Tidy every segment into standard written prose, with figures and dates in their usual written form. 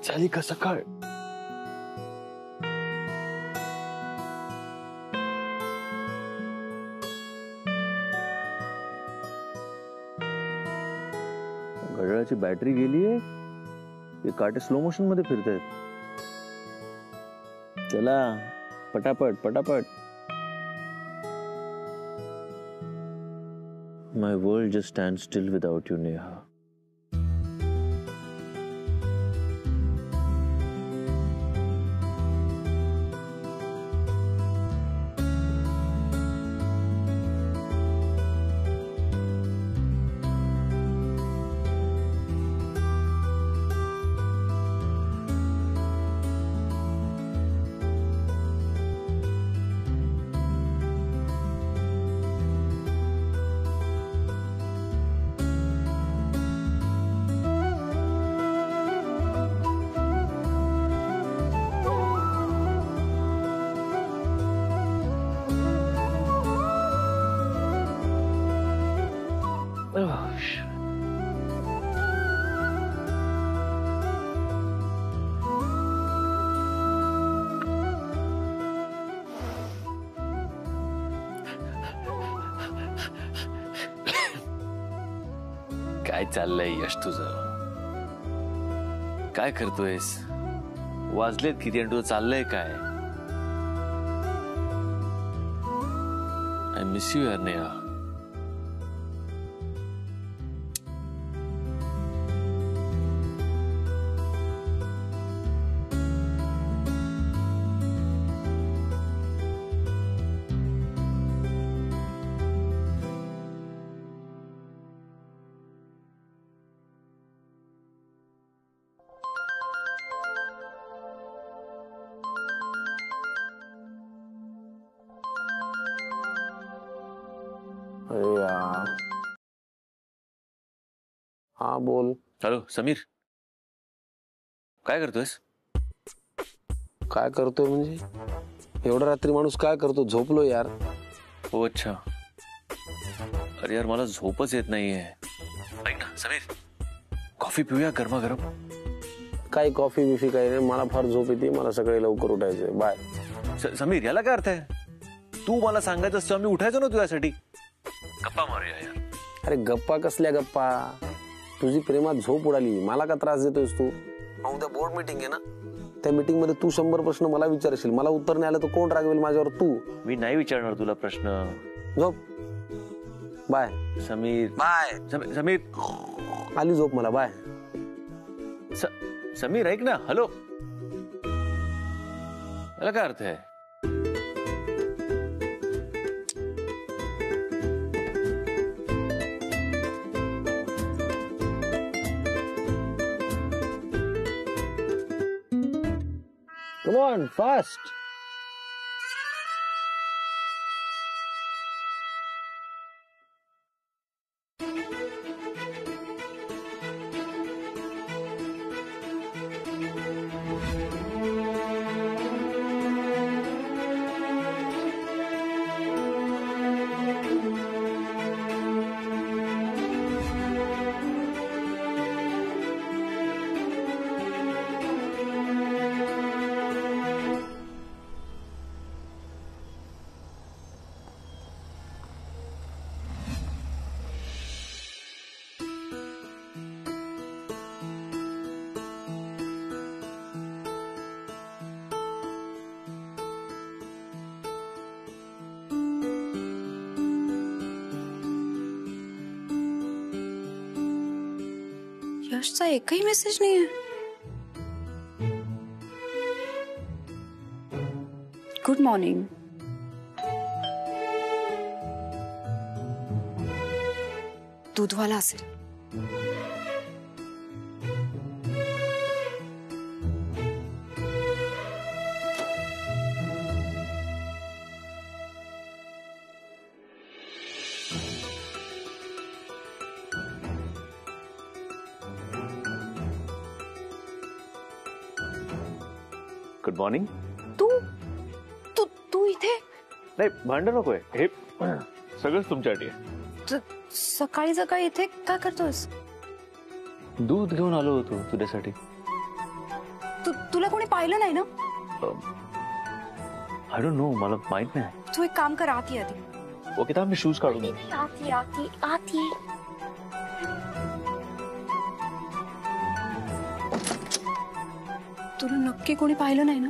झाली का सकाळ? घड्याळाची बॅटरी गेलीये, हे काटे स्लो मोशन मध्ये फिरतायत. चला पटापट पटापट. My world just stands still without you, Neha. काय चाललंय यश तुझं? काय करतोयस? वाजलेत किती आणि तुझं चाललंय काय? आय मिस यू यार नेहा. अरे यार. हा बोल. हॅलो समीर, काय करतोयस? काय करतोय म्हणजे? एवढ्या रात्री माणूस काय करतो? झोपलो यार. हो अच्छा. अरे यार मला झोपच येत नाहीये. ऐक ना समीर, कॉफी पिऊया गरमागरम. काही कॉफी बिफी काही नाही, मला फार झोप येते. मला सकाळी लवकर उठायचंय. बाय. समीर याला काय अर्थ आहे? तू मला सांगायचं असतं आम्ही उठायचो ना तुझ्यासाठी. गप्पा मारूया यार. अरे गप्पा कसल्या गप्पा? तुझी प्रेमात झोप उडाली, मला का त्रास देतोयस तू? उद्या बोर्ड मीटिंग आहे ना, त्या मीटिंग मध्ये तू 100 प्रश्न मला विचारशील. मला उत्तर नाही आलं तर कोण रागवेल माझ्यावर? तू. मी नाही विचारणार तुला प्रश्न. झोप. बाय समीर. बाय समीर. आली झोप मला. बाय. समीर ऐक ना. हॅलो, याला काय अर्थ आहे? Come on, fast. यशचा एकही मेसेज नाहीये. Good morning. दूधवाला असेल. Good morning. तू तू तू इथे? नाही भांडण नकोय, हे सगळंच तुमच्यासाठी आहे. सकाळी सकाळी इथे काय करतोस? दूध घेऊन आलो होतो तुझ्यासाठी. तुला कोणी पाहिलं नाही ना? आय डोंट नो, मला माहित नाही. तू एक काम कर, आत ये आधी. ओके, तर मी शूज काढून घेईन. आत ये. तुला नक्की कोणी पाहिलं नाही ना?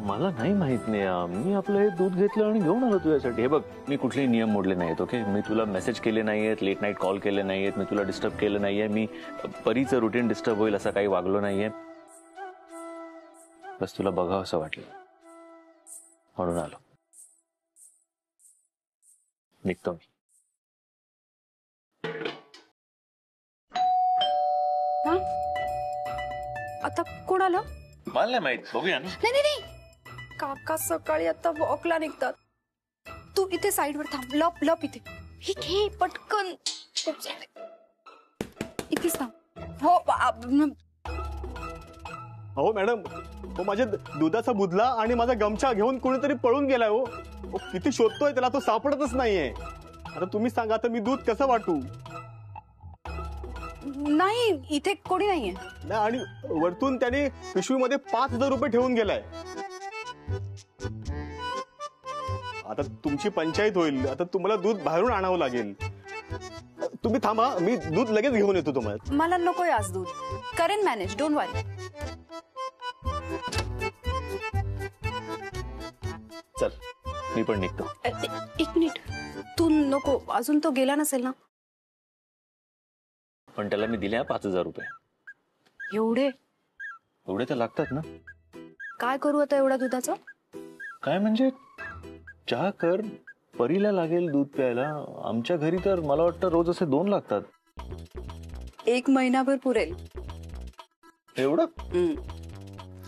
मला नाही माहित नाही. मी आपलं हे दूध घेतलं आणि घेऊन आलो तुझ्यासाठी. हे बघ, मी कुठलेही नियम मोडले नाहीत. ओके, मी तुला मेसेज केले नाहीयेत, लेट नाईट कॉल केले नाहीयेत, मी तुला डिस्टर्ब केलं नाहीये, मी परीचं रुटीन डिस्टर्ब होईल असं काही वागलो नाहीये. बस तुला बघावं असं वाटलं म्हणून आलो. निघतो मी. आता कोण आलं? मला नाही माहित, बघूया ना. नाही. काका सकाळी आता वॉकला निघतात. तू इथे साईडवर थांब, लप इथे. हे घे पटकन. इथेच थांब. हो हो मॅडम, हो माझ्या दुधाचा बुधला आणि माझा गमछा घेऊन कोणीतरी पळून गेलाय. हो किती शोधतोय त्याला, तो सापडतच नाहीये. आता तुम्ही सांगा, आता मी दूध कसं वाटू? नाही, इथे कोणी नाहीये. नाही, आणि वरतून त्याने पिशवीमध्ये 5,000 रुपये ठेवून गेलाय. आता तुमची पंचायत होईल. आता तुम्हाला दूध बाहेरून आणावं लागेल. तुम्ही थांबा, मी दूध लगेच घेऊन येतो तुम्हाला. मला नकोय आज दूध. करेन मॅनेज, डोंट वरी. चल, मी पण निघतो. एक मिनिट, तू नको, अजून तो गेला नसेल ना? पण त्याला मी दिले 5,000 रुपये. एवढे तर लागतात ना. काय करू आता एवढ्या दुधाचं? काय म्हणजे, चहा कर, परीला लागेल दूध प्यायला. आमच्या घरी तर मला वाटतं रोज असे 2 लागतात. 1 महिनाभर पुरेल. एवढं?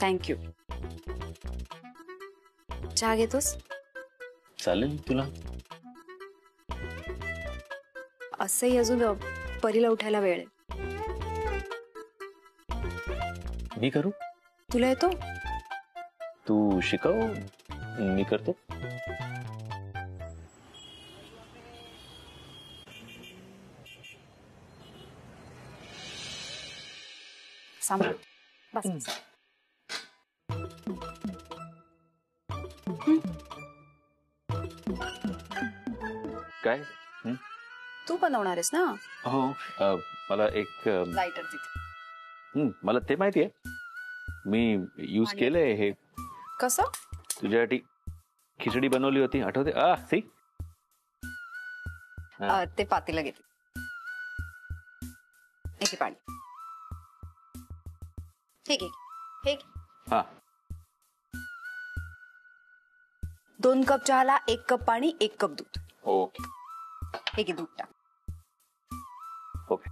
थँक्यू. चहा घेतोस? चालेल तुला. असंही अजून परीला उठायला वेळ आहे. मी करू? तुला येतो? तू शिकव, मी करतो. सांभाळ. बस. काय? तू बनवणार आहेस ना? हो, मला एक लायटर तिथे. मला ते माहितीये. मी यूज केलंय हे. कसं? तुझ्यासाठी खिचडी बनवली होती, आठवते? सी, ते पातेलं घेते. हे पाणी. हे घे. हा. 2 कप चहाला 1 कप पाणी, 1 कप दूध. ओके. हे घे, दूध टाक. ओके.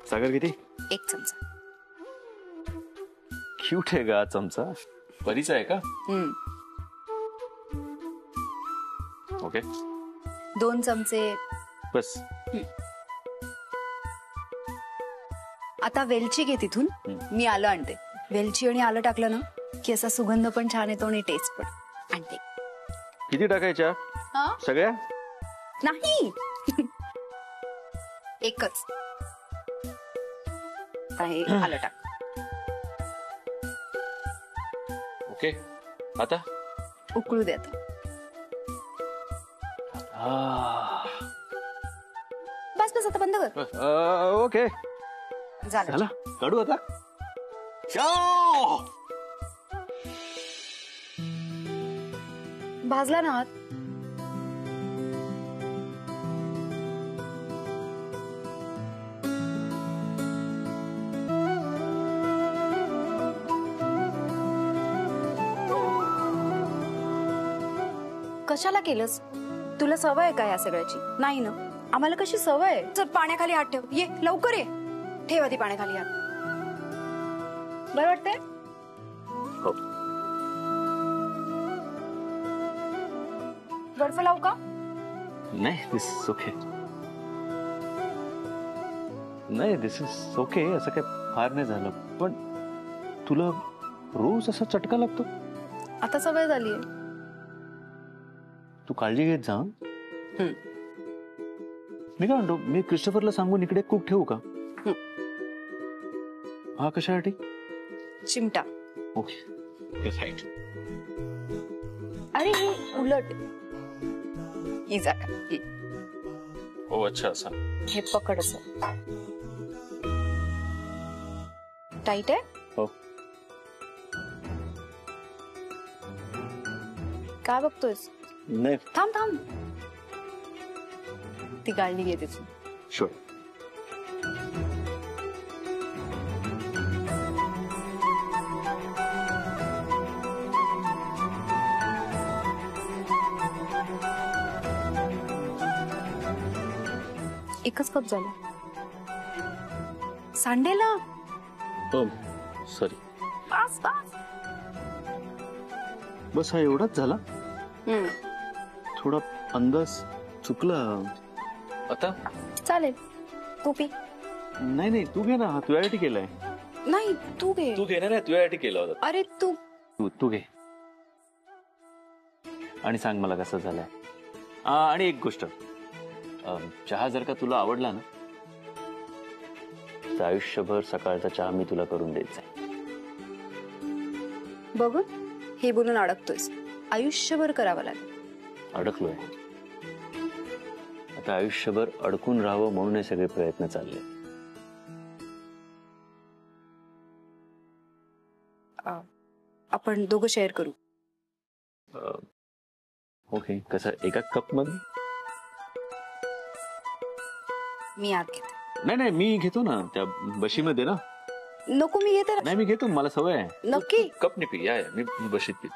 सागर किती? 1 चमचा. क्यूट आहे का चमचा? परीचा आहे का? ओके. 2 चमचे. बस. आता वेलची घे तिथून. मी आलं आणते. वेलची आणि आलं टाकलं ना की असा सुगंध पण छान येतो आणि टेस्ट पण. आणते. किती टाकायच्या? सगळ्या? नाही, एकच. आहे, आलं टाक. ओके. आता उकळू दे. आता बस. आता बंद कर. ओके. झालं. काढू आता. भाजला ना हात? कशाला केलंस? तुला सवय आहे का या सगळ्याची? नाही ना. आम्हाला कशी सवय आहे? चल पाण्याखाली हात ठेव. ये लवकर ये. ठेव आधी पाण्याखाली हात. बरं वाटतंय? हो. बर्फ लावू का? नाही, दिस इज ओके. नाही, दिस इज ओके. असं काय फार नाही झालं. पण तुला रोज असा चटका लागतो? आता सवय झालीये. तू काळजी घेत जा हं? हं. मी काय म्हणतो, मी क्रिस्टोफरला सांगून इकडे कुक ठेवू का? हा कशासाठी? चिमटा. Okay right. अरे हे उलट ही जागा. हो अच्छा असा. हे पकड असं. टाईट आहे. हो. काय बघतोयस? नाही थांब थांब. ती काळजी घेते तू. शुअर. एकच कप झाला. सांडेला. सॉरी. Pass pass. बस हा एवढाच झाला. हम्म. थोडा अंदाज चुकला आता. चालेल. तू पी. नाही नाही तू घे ना, हा तुझ्यासाठी केलाय. नाही तू घे. तू घे ना, तुझ्यासाठी केला होता. अरे तू. तू घे आणि सांग मला कसं झालंय. आणि एक गोष्ट, चहा जर का तुला आवडला ना तर आयुष्यभर सकाळचा चहा मी तुला करून द्यायचा. बघून हे बोलून अडकतोयस. आयुष्यभर करावं लागेल. अडकलोय आता. आयुष्यभर अडकून राहावं म्हणून हे सगळे प्रयत्न चालले. आपण दोघं शेअर करू. ओके. कसं एका कप मध्ये? मी आत घेते. नाही नाही मी घेतो ना, त्या बशीमध्ये ना. नको मी घेते. नाही मी घेतो, मला सवय आहे. नक्की. कप ने पी. या मी बशीत पी.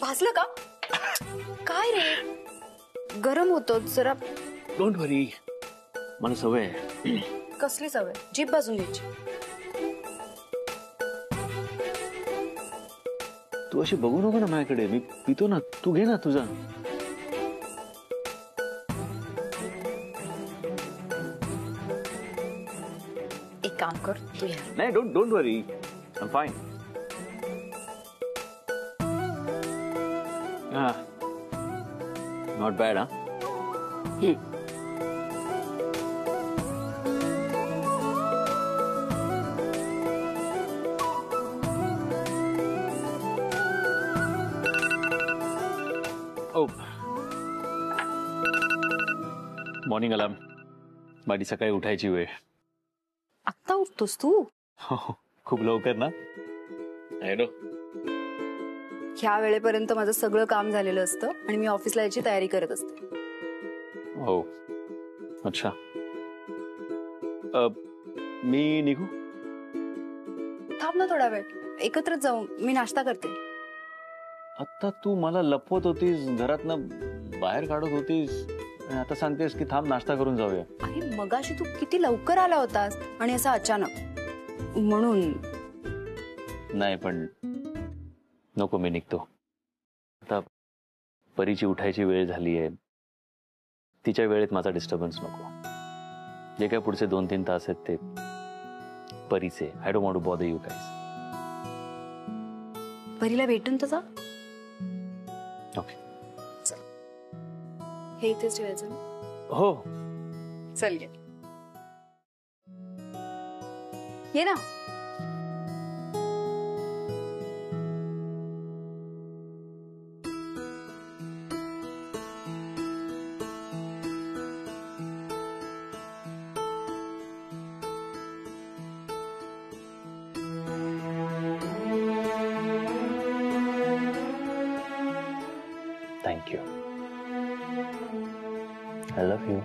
भाजलं का? काय रे? गरम होतो जरा. डोंट वरी, मला सवय आहे. कसली सवय? जीभ भाजून घ्यायची. तू अशी बघू नको ना माझ्याकडे. मी पितो ना, तू घे ना तुझा. एक काम कर तू. नाही don't worry, I am fine. Not bad. हा मॉर्निंग अलार्म. माझी सकाळी उठायची वेळ. आत्ता उठतोस तू? खूप लवकर ना. ह्या वेळेपर्यंत माझं सगळं काम झालेलं असतं आणि मी ऑफिसला याची तयारी करत असते. हो अच्छा. मी निघू? थांब ना थोडा वेळ. एकत्रच जाऊ. मी नाश्ता करते. आता तू मला लपवत होतीस, घरातनं बाहेर काढत होतीस आणि आता सांगतेस की थांब नाश्ता करून जाऊया. अरे मगाशी तू किती लवकर आला होतास आणि असं अचानक. म्हणून. नाही पण नको, मी निघतो आता. परीची उठायची वेळ झाली आहे. तिच्या वेळेत माझा डिस्टर्बन्स नको. जे काय पुढचे 2-3 तास आहेत ते परीचे. I don't want to bother you guys. परीला भेटून तर जा. ओके हे इथेच ठेवायचं. हो. चल ये ना. Thank you. I love you.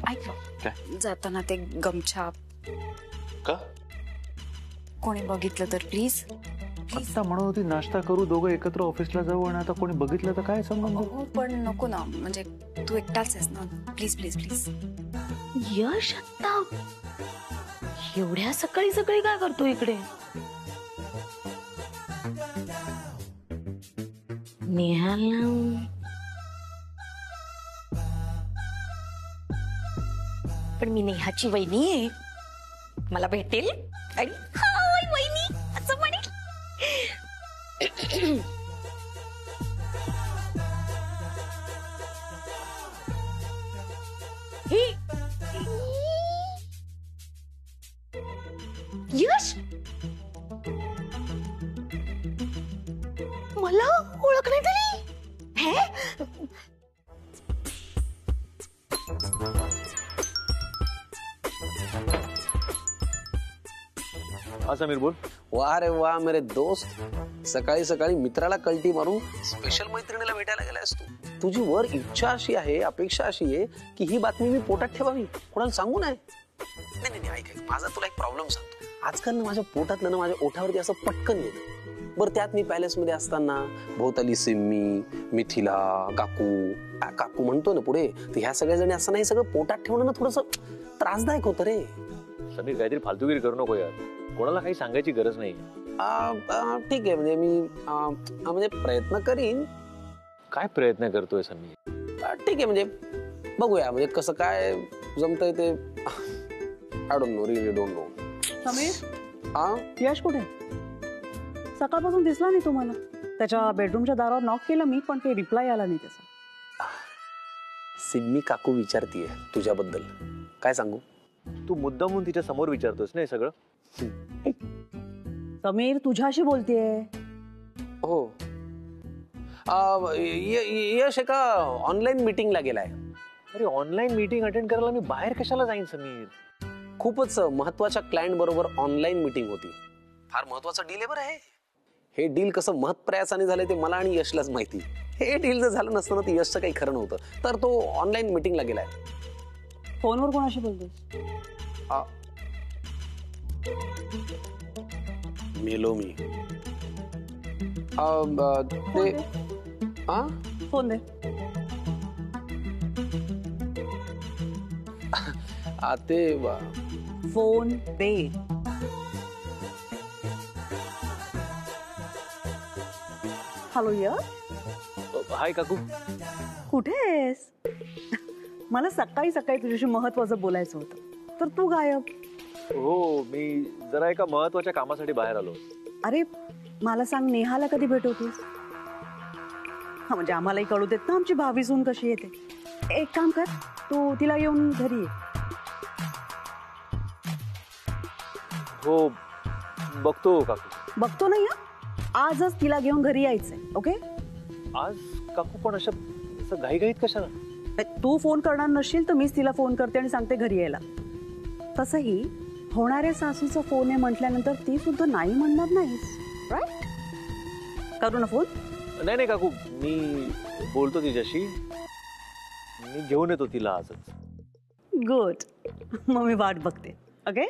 ऐक काय? जाताना ते गमछा का कोणी बघितलं तर प्लीज. आता म्हणत होती नाश्ता करू दोघं एकत्र ऑफिसला जाऊ आणि आता कोणी बघितलं तर काय संबंध. हो पण नको ना, म्हणजे तू एकटाच आहेस ना. Please please please. यश आता एवढ्या सकाळी सकाळी काय करतो इकडे? नेहाला पण मी नेहाची वहिनी आहे, मला भेटेल आणि हाय वहिनी असं म्हणेल. हे यश मला ओळख नाही झाली. हे हा समीर बोल. वा रे वा मेरे दोस्त, सकाळी सकाळी मित्राला कल्टी मारून स्पेशल मैत्रिणीला भेटायला गेलायस तू. तुझी वर इच्छा अशी आहे, अपेक्षा अशी आहे की ही बातमी मी पोटात ठेवावी, कोणाला सांगू नये. नाही नाही ऐक, माझा तुला एक प्रॉब्लेम सांगतो. आजकाल ना माझ्या पोटातलं ना माझ्या ओठावरती असं पटकन येतं. बरं त्यात मी पॅलेस मध्ये असताना भोवताली सिम्मी, मिथिला, काकू म्हणतो ना पुढे, तर ह्या सगळ्या जणी असताना हे सगळं पोटात ठेवणं ना थोडस त्रासदायक होतं रे. समीर काहीतरी फालतूगिरी करू नको यार, कोणाला काही सांगायची गरज नाही. ठीक आहे, म्हणजे मी म्हणजे प्रयत्न करीन. काय प्रयत्न करतोय समीर? ठीक आहे, म्हणजे बघूया म्हणजे कसं काय जमतंय ते. I don't know, really don't know. Sameer, Yash कुठे? सकाळपासून दिसला नाही तुम्हाला. त्याच्या बेडरूमच्या दारावर नॉक केलं मी, पण काही रिप्लाय आला नाही त्याचा. सिम्मी काकू विचारतीये तुझ्याबद्दल, काय सांगू? तू मुद्दामून तिच्या समोर विचारतोस ना हे सगळं? समीर तुझ्याशी बोलतेय. हो, यश एका ऑनलाईन मीटिंगला गेलाय. अरे ऑनलाईन मीटिंग अटेंड करायला मी बाहेर कशाला जाईन समीर? खूपच महत्वाच्या क्लायंट बरोबर ऑनलाईन मीटिंग होती. फार महत्वाचं डील आहे बरं हे. हे डील कसं महत्प्रयासाने झालंय ते मला आणि यशलाच माहिती. हे डील जर झालं नसतं ना तर यशचं काही खरं नव्हतं. तर तो ऑनलाईन मीटिंगला गेलाय. फोनवर कोणाशी बोलतोस? मेलो मी. फोन दे. फोन दे. हॅलो यश, हाय काकू. कुठे आहेस? मला सकाळी सकाळी तुझ्याशी महत्वाचं बोलायचं होतं, तर तू गायब. हो, मी जरा एका महत्वाच्या कामासाठी बाहेर आलो. अरे मला सांग, नेहाला कधी भेटवतोस? हा म्हणजे आम्हालाही कळू देत ना आमची भावी सून कशी येते. एक काम कर, तू तिला येऊन घरी ये. हो बघतो काकू. बघतो नाही, आजच तिला घेऊन घरी यायचंय. ओके? आज काकू पण असं घाईघाईत कशाला? तू फोन करणार नसशील तर मीच तिला फोन करते आणि सांगते घरी यायला. तसंही होणाऱ्या सासूचा फोन आहे म्हटल्यानंतर ती सुद्धा नाही म्हणणार नाहीस, राईट? करू ना फोन? नाही नाही काकू, मी बोलतो तिच्याशी. मी घेऊन येतो तिला आजच. गुड, मग मी वाट बघते. ओके?